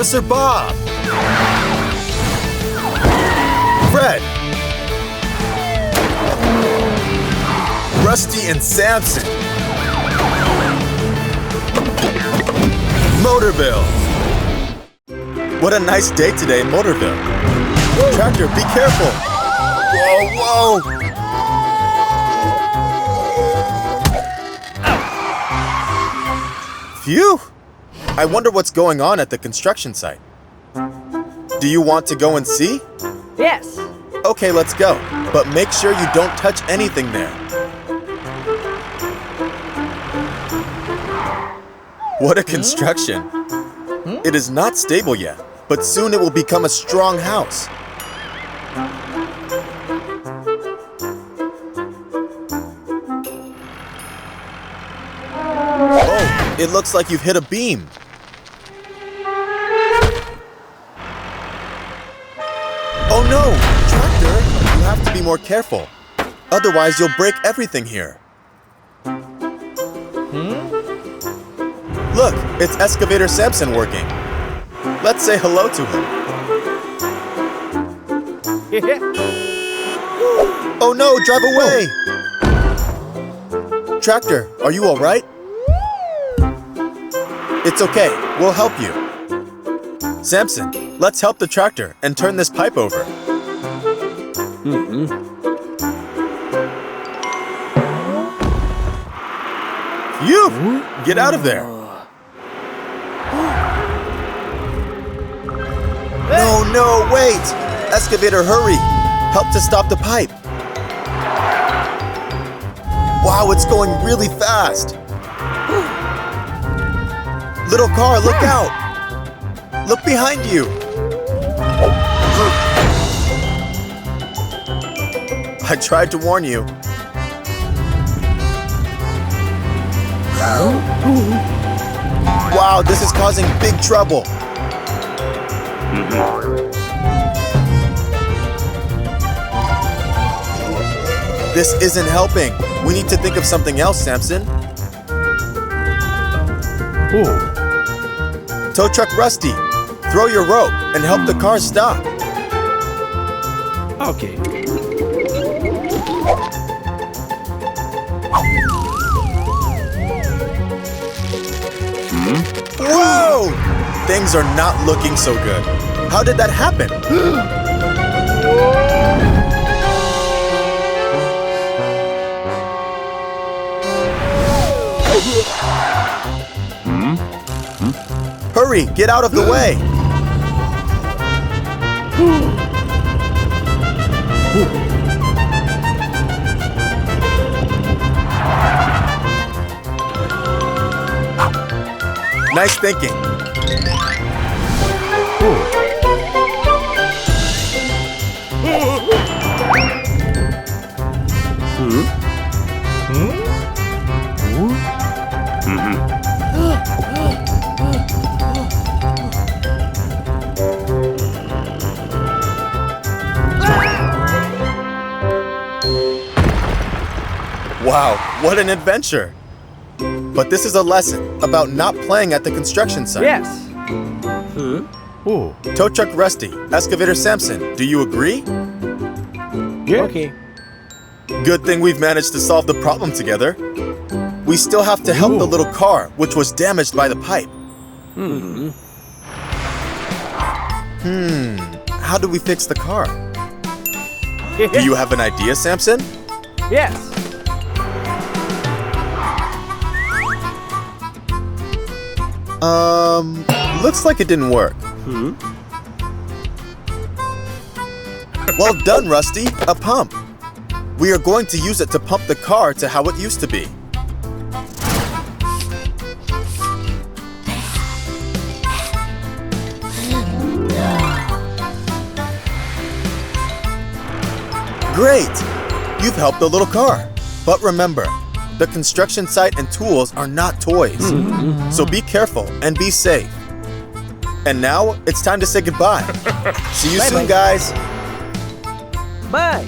Officer Bob! Fred! Rusty and Samson! Motorville! What a nice day today in Motorville. Tractor, be careful! Whoa, whoa! Phew! I wonder what's going on at the construction site. Do you want to go and see? Yes. Okay, let's go. But make sure you don't touch anything there. What a construction! It is not stable yet, but soon it will become a strong house. Oh, it looks like you've hit a beam. Oh no! Tractor, you have to be more careful. Otherwise, you'll break everything here. Look, it's Excavator Samson working. Let's say hello to him. Oh no, drive away! Tractor, are you all right? It's okay, we'll help you. Samson, let's help the tractor and turn this pipe over. Phew! Get out of there! No, no, wait! Excavator, hurry! Help to stop the pipe! Wow, it's going really fast! Little car, look out! Look behind you! I tried to warn you. Wow, this is causing big trouble. This isn't helping. We need to think of something else, Samson. Tow truck Rusty, throw your rope and help the car stop. Okay. Whoa! Things are not looking so good. How did that happen? Hurry, get out of the way! Nice thinking. Wow, what an adventure! But this is a lesson about not playing at the construction site. Yes. Tow truck Rusty, Excavator Samson, do you agree? Yeah. Okay. Good thing we've managed to solve the problem together. We still have to help the little car, which was damaged by the pipe. How do we fix the car? Do you have an idea, Samson? Yes. Looks like it didn't work. Well done, Rusty. A pump. We are going to use it to pump the car to how it used to be. Great! You've helped the little car. But remember, the construction site and tools are not toys. So be careful and be safe. And now, it's time to say goodbye. See you soon, guys. Bye.